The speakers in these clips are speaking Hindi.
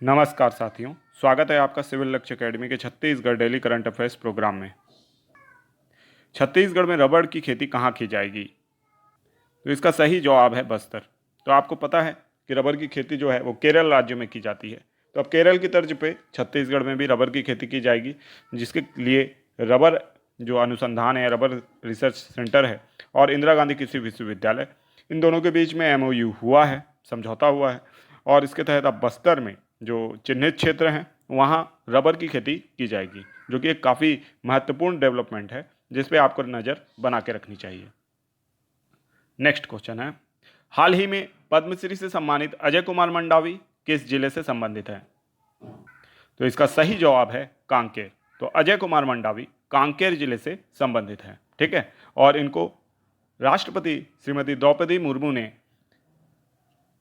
नमस्कार साथियों, स्वागत है आपका सिविल लक्ष्य एकेडमी के Chhattisgarh daily current affairs programme में। छत्तीसगढ़ में रबड़ की खेती कहाँ की जाएगी? तो इसका सही जवाब है बस्तर। तो आपको पता है कि रबर की खेती जो है वो केरल राज्य में की जाती है। तो अब केरल की तर्ज पे छत्तीसगढ़ में भी रबर की खेती की जाएगी, जिसके लिए रबर जो अनुसंधान है, रबर रिसर्च सेंटर है और इंदिरा गांधी कृषि विश्वविद्यालय, इन दोनों के बीच में MOU हुआ है, समझौता हुआ है। और इसके तहत अब बस्तर में जो चिन्हित क्षेत्र हैं वहाँ रबर की खेती की जाएगी, जो कि एक काफ़ी महत्वपूर्ण डेवलपमेंट है जिस पे आपको नज़र बना के रखनी चाहिए। नेक्स्ट क्वेश्चन है, हाल ही में पद्मश्री से सम्मानित अजय कुमार मंडावी किस जिले से संबंधित हैं? तो इसका सही जवाब है कांकेर। तो अजय कुमार मंडावी कांकेर जिले से संबंधित हैं, ठीक है। और इनको राष्ट्रपति श्रीमती द्रौपदी मुर्मू ने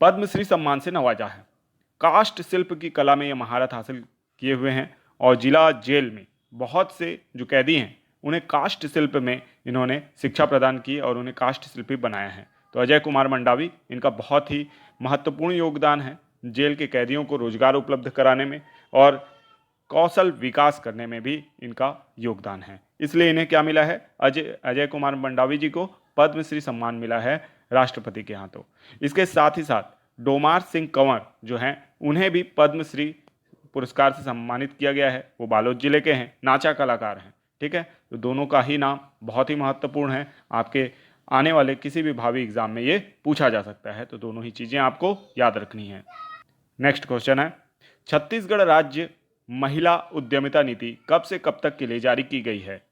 पद्मश्री सम्मान से नवाजा है। काष्ठ शिल्प की कला में ये महारत हासिल किए हुए हैं और जिला जेल में बहुत से जो कैदी हैं उन्हें काष्ठ शिल्प में इन्होंने शिक्षा प्रदान की और उन्हें काष्ठ शिल्पी बनाया है। तो अजय कुमार मंडावी, इनका बहुत ही महत्वपूर्ण योगदान है जेल के कैदियों को रोजगार उपलब्ध कराने में और कौशल विकास करने में भी इनका योगदान है। इसलिए इन्हें क्या मिला है? अजय कुमार मंडावी जी को पद्मश्री सम्मान मिला है राष्ट्रपति के हाथों। इसके साथ ही साथ डोमार सिंह कंवर जो हैं उन्हें भी पद्मश्री पुरस्कार से सम्मानित किया गया है। वो बालोद जिले के हैं, नाचा कलाकार हैं, ठीक है। तो दोनों का ही नाम बहुत ही महत्वपूर्ण है, आपके आने वाले किसी भी भावी एग्जाम में ये पूछा जा सकता है। तो दोनों ही चीज़ें आपको याद रखनी है। नेक्स्ट क्वेश्चन है, छत्तीसगढ़ राज्य महिला उद्यमिता नीति कब से कब तक के लिए जारी की गई है?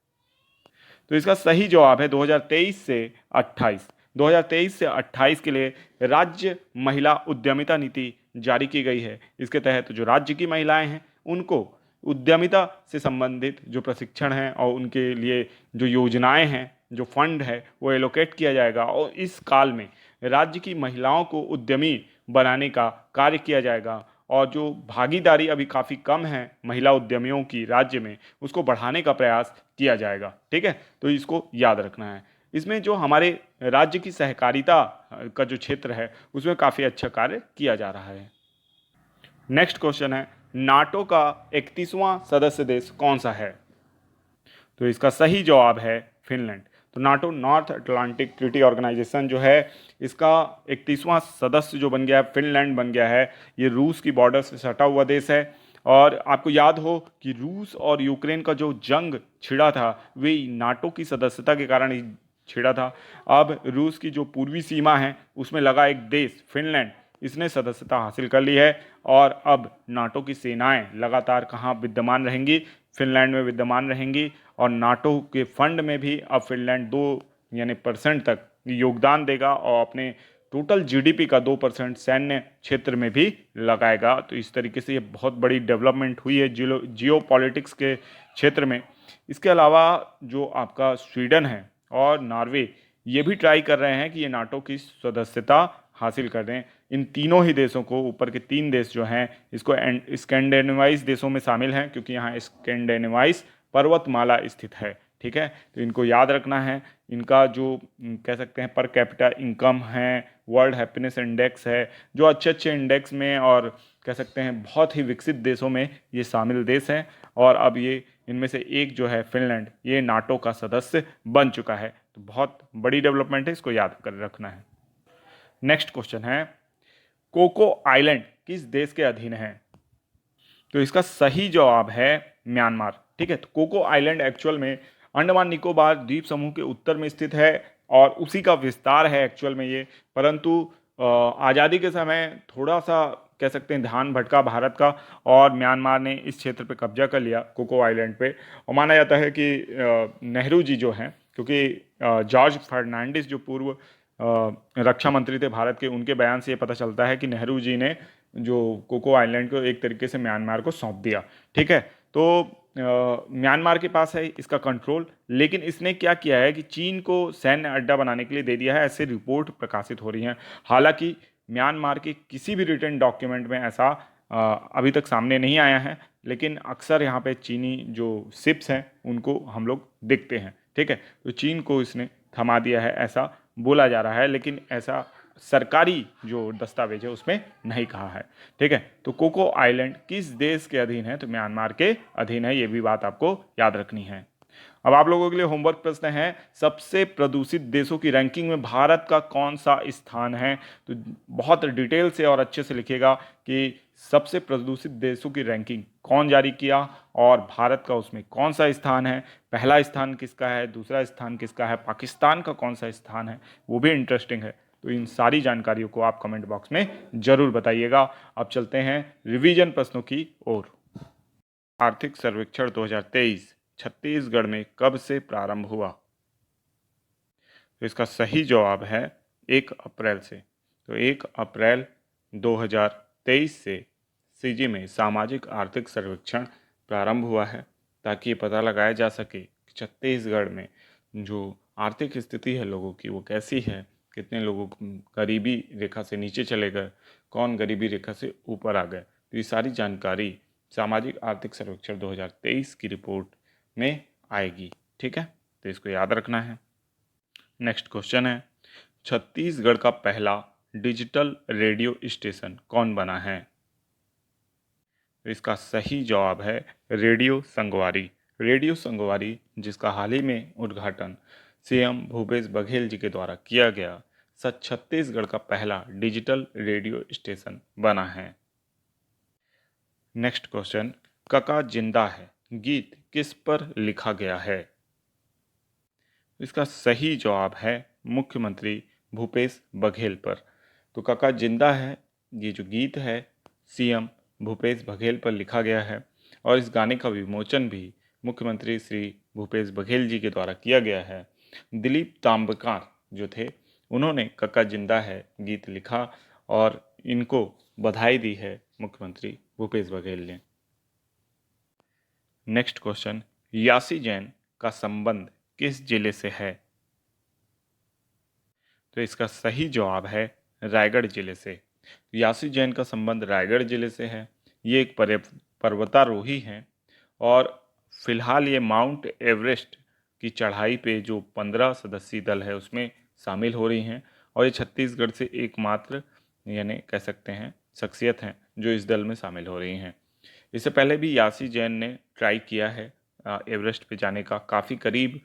तो इसका सही जवाब है 2023 से 28। 2023 से 28 के लिए राज्य महिला उद्यमिता नीति जारी की गई है। इसके तहत जो राज्य की महिलाएं हैं उनको उद्यमिता से संबंधित जो प्रशिक्षण है और उनके लिए जो योजनाएं हैं, जो फंड है वो एलोकेट किया जाएगा और इस काल में राज्य की महिलाओं को उद्यमी बनाने का कार्य किया जाएगा। और जो भागीदारी अभी काफ़ी कम है महिला उद्यमियों की राज्य में, उसको बढ़ाने का प्रयास किया जाएगा, ठीक है। तो इसको याद रखना है। इसमें जो हमारे राज्य की सहकारिता का जो क्षेत्र है उसमें काफ़ी अच्छा कार्य किया जा रहा है। नेक्स्ट क्वेश्चन है, नाटो का 31वां सदस्य देश कौन सा है? तो इसका सही जवाब है फिनलैंड। तो NATO, North Atlantic Treaty Organisation जो है, इसका 31वां सदस्य जो बन गया है फिनलैंड बन गया है। ये रूस की बॉर्डर से सटा हुआ देश है और आपको याद हो कि रूस और यूक्रेन का जो जंग छिड़ा था वे नाटो की सदस्यता के कारण ही छिड़ा था। अब रूस की जो पूर्वी सीमा है उसमें लगा एक देश फिनलैंड, इसने सदस्यता हासिल कर ली है और अब नाटो की सेनाएं लगातार कहाँ विद्यमान रहेंगी? फिनलैंड में विद्यमान रहेंगी और नाटो के फंड में भी अब फिनलैंड 2% तक योगदान देगा और अपने टोटल GDP का 2% सैन्य क्षेत्र में भी लगाएगा। तो इस तरीके से ये बहुत बड़ी डेवलपमेंट हुई है जियो पॉलिटिक्स के क्षेत्र में। इसके अलावा जो आपका स्वीडन है और नॉर्वे, ये भी ट्राई कर रहे हैं कि ये नाटो की सदस्यता हासिल कर दें। इन तीनों ही देशों को, ऊपर के 3 देश जो हैं, इसको स्कैंडिनेवाइज देशों में शामिल हैं क्योंकि यहाँ स्कैंडिनेवाइज पर्वतमाला स्थित है, ठीक है। तो इनको याद रखना है। इनका जो कह सकते हैं पर कैपिटा इनकम है, वर्ल्ड हैप्पीनेस इंडेक्स है, जो अच्छे अच्छे इंडेक्स में और कह सकते हैं बहुत ही विकसित देशों में ये शामिल देश हैं। और अब ये इनमें से एक जो है फिनलैंड, ये नाटो का सदस्य बन चुका है। तो बहुत बड़ी डेवलपमेंट है, इसको याद कर रखना है। नेक्स्ट क्वेश्चन है, कोको आइलैंड किस देश के अधीन है? तो इसका सही जवाब है म्यांमार, ठीक है। तो कोको आइलैंड एक्चुअल में अंडमान निकोबार द्वीप समूह के उत्तर में स्थित है और उसी का विस्तार है एक्चुअल में ये। परंतु आज़ादी के समय थोड़ा सा कह सकते हैं ध्यान भटका भारत का और म्यांमार ने इस क्षेत्र पे कब्जा कर लिया कोको आइलैंड पे। और माना जाता है कि नेहरू जी जो हैं, क्योंकि जॉर्ज फर्नांडिस जो पूर्व रक्षा मंत्री थे भारत के, उनके बयान से ये पता चलता है कि नेहरू जी ने जो कोको आइलैंड को एक तरीके से म्यांमार को सौंप दिया, ठीक है। तो म्यांमार के पास है इसका कंट्रोल, लेकिन इसने क्या किया है कि चीन को सैन्य अड्डा बनाने के लिए दे दिया है, ऐसे रिपोर्ट प्रकाशित हो रही हैं। हालांकि म्यांमार के किसी भी रिटन डॉक्यूमेंट में ऐसा अभी तक सामने नहीं आया है, लेकिन अक्सर यहाँ पे चीनी जो शिप्स हैं उनको हम लोग देखते हैं, ठीक है। तो चीन को इसने थमा दिया है ऐसा बोला जा रहा है, लेकिन ऐसा सरकारी जो दस्तावेज है उसमें नहीं कहा है। ठीक है, तो कोको आइलैंड किस देश के अधीन है? तो म्यांमार के अधीन है, ये भी बात आपको याद रखनी है। अब आप लोगों के लिए होमवर्क प्रश्न है, सबसे प्रदूषित देशों की रैंकिंग में भारत का कौन सा स्थान है? तो बहुत डिटेल से और अच्छे से लिखिएगा कि सबसे प्रदूषित देशों की रैंकिंग कौन जारी किया और भारत का उसमें कौन सा स्थान है, पहला स्थान किसका है, दूसरा स्थान किसका है, पाकिस्तान का कौन सा स्थान है, वो भी इंटरेस्टिंग है। तो इन सारी जानकारियों को आप कमेंट बॉक्स में जरूर बताइएगा। अब चलते हैं रिवीजन प्रश्नों की ओर। आर्थिक सर्वेक्षण 2023 छत्तीसगढ़ में कब से प्रारंभ हुआ? तो इसका सही जवाब है 1 अप्रैल से। तो 1 अप्रैल 2023 से सीजी में सामाजिक आर्थिक सर्वेक्षण प्रारंभ हुआ है, ताकि ये पता लगाया जा सके कि छत्तीसगढ़ में जो आर्थिक स्थिति है लोगों की वो कैसी है, कितने लोगों गरीबी रेखा से नीचे चले गए, कौन गरीबी रेखा से ऊपर आ गए। तो ये सारी जानकारी सामाजिक आर्थिक सर्वेक्षण 2023 की रिपोर्ट में आएगी। ठीक है, तो इसको याद रखना है। नेक्स्ट क्वेश्चन है, छत्तीसगढ़ का पहला डिजिटल रेडियो स्टेशन कौन बना है? तो इसका सही जवाब है रेडियो संगवारी। रेडियो संगवारी, जिसका हाल ही में उद्घाटन सीएम भूपेश बघेल जी के द्वारा किया गया, छत्तीसगढ़ का पहला डिजिटल रेडियो स्टेशन बना है। नेक्स्ट क्वेश्चन, कका जिंदा है गीत किस पर लिखा गया है? इसका सही जवाब है मुख्यमंत्री भूपेश बघेल पर। तो कका जिंदा है ये जो गीत है सीएम भूपेश बघेल पर लिखा गया है, और इस गाने का विमोचन भी मुख्यमंत्री श्री भूपेश बघेल जी के द्वारा किया गया है। दिलीप ताम्बकार जो थे, उन्होंने कका जिंदा है गीत लिखा और इनको बधाई दी है मुख्यमंत्री भूपेश बघेल ने। नेक्स्ट क्वेश्चन, यासी जैन का संबंध किस जिले से है? तो इसका सही जवाब है रायगढ़ जिले से। यासी जैन का संबंध रायगढ़ जिले से है। ये एक पर्वतारोही हैं और फिलहाल ये माउंट एवरेस्ट की चढ़ाई पे जो 15 सदस्यीय दल है उसमें शामिल हो रही हैं, और ये छत्तीसगढ़ से एकमात्र यानी कह सकते हैं शख्सियत हैं जो इस दल में शामिल हो रही हैं। इससे पहले भी यासी जैन ने ट्राई किया है एवरेस्ट पे जाने का, काफ़ी करीब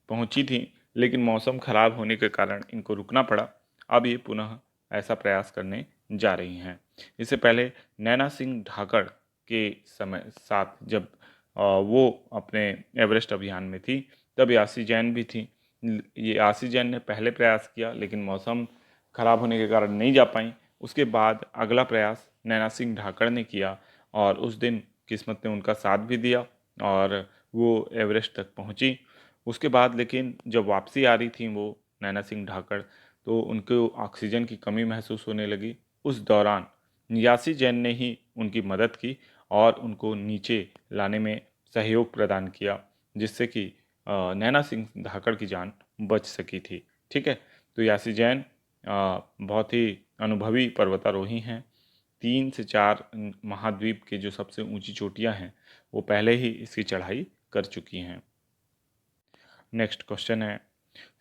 पहुंची थी, लेकिन मौसम खराब होने के कारण इनको रुकना पड़ा। अब ये पुनः ऐसा प्रयास करने जा रही हैं। इससे पहले नैना सिंह ढाकड़ के समय साथ जब वो अपने एवरेस्ट अभियान में थी, तब यासी जैन भी थी। ये यासी जैन ने पहले प्रयास किया, लेकिन मौसम खराब होने के कारण नहीं जा पाई। उसके बाद अगला प्रयास नैना सिंह ढाकड़ ने किया, और उस दिन किस्मत ने उनका साथ भी दिया और वो एवरेस्ट तक पहुंची। उसके बाद लेकिन जब वापसी आ रही थी वो नैना सिंह ढाकड़, तो उनको ऑक्सीजन की कमी महसूस होने लगी। उस दौरान यासी जैन ने ही उनकी मदद की और उनको नीचे लाने में सहयोग प्रदान किया, जिससे कि नैना सिंह ढाकड़ की जान बच सकी थी। ठीक है, तो यासी जैन बहुत ही अनुभवी पर्वतारोही हैं। 3 से 4 महाद्वीप के जो सबसे ऊंची चोटियां हैं वो पहले ही इसकी चढ़ाई कर चुकी हैं। नेक्स्ट क्वेश्चन है,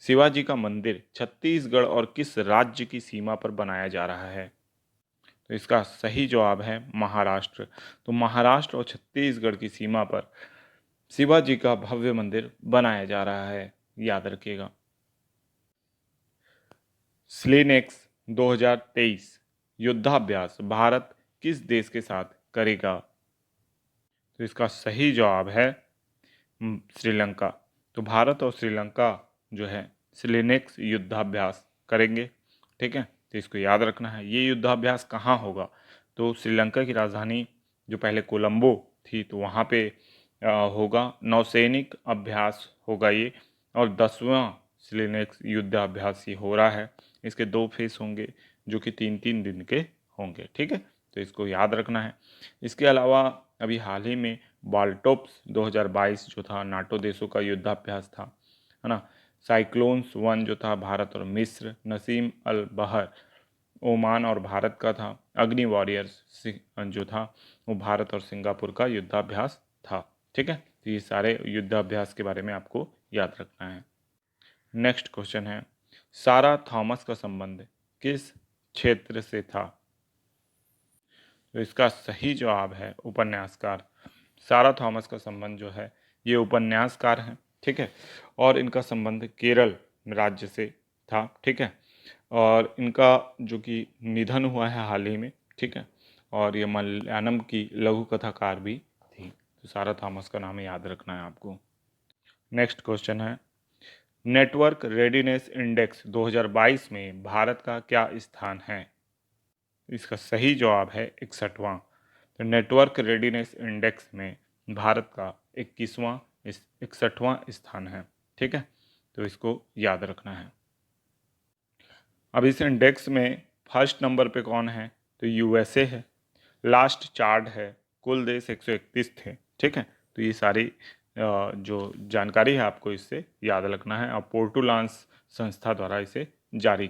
शिवाजी का मंदिर छत्तीसगढ़ और किस राज्य की सीमा पर बनाया जा रहा है? तो इसका सही जवाब है महाराष्ट्र। तो महाराष्ट्र और छत्तीसगढ़ की सीमा पर शिवाजी का भव्य मंदिर बनाया जा रहा है, याद रखिएगा। स्लेनेक्स 2023 युद्धाभ्यास भारत किस देश के साथ करेगा? तो इसका सही जवाब है श्रीलंका। तो भारत और श्रीलंका जो है स्लेनेक्स युद्धाभ्यास करेंगे। ठीक है, तो इसको याद रखना है। ये युद्धाभ्यास कहाँ होगा? तो श्रीलंका की राजधानी जो पहले कोलंबो थी, तो वहाँ पे होगा। नौसैनिक अभ्यास होगा ये, और 10वां स्लेनेक्स युद्धाभ्यास ये हो रहा है। इसके 2 फेस होंगे जो कि 3-3 दिन के होंगे। ठीक है, तो इसको याद रखना है। इसके अलावा अभी हाल ही में बाल्टोप्स 2022 जो था नाटो देशों का युद्धाभ्यास था, है ना। साइक्लोन्स 1 जो था भारत और मिस्र, नसीम अल बहर ओमान और भारत का था। अग्नि वॉरियर्स जो था वो भारत और सिंगापुर का युद्धाभ्यास था। ठीक है, तो ये सारे युद्धाभ्यास के बारे में आपको याद रखना है। नेक्स्ट क्वेश्चन है, सारा थॉमस का संबंध किस क्षेत्र से था? तो इसका सही जवाब है उपन्यासकार। सारा थॉमस का संबंध जो है ये उपन्यासकार हैं, ठीक है, और इनका संबंध केरल राज्य से था, ठीक है, और इनका जो कि निधन हुआ है हाल ही में, ठीक है, और ये मलयालम की लघु कथाकार भी थी। तो सारा थॉमस का नाम याद रखना है आपको। नेक्स्ट क्वेश्चन है, नेटवर्क रेडीनेस इंडेक्स 2022 में भारत का क्या स्थान है? इसका सही जवाब है 61वां। तो नेटवर्क रेडीनेस इंडेक्स में भारत का 61वां स्थान है, ठीक है, तो इसको याद रखना है। अब इस इंडेक्स में फर्स्ट नंबर पे कौन है? तो यूएसए है, लास्ट चार्ट है, कुल देश 131 थे, ठीक है, तो ये सारी जो जानकारी है आपको इससे याद रखना है, और पोर्टुलांस संस्था द्वारा इसे जारी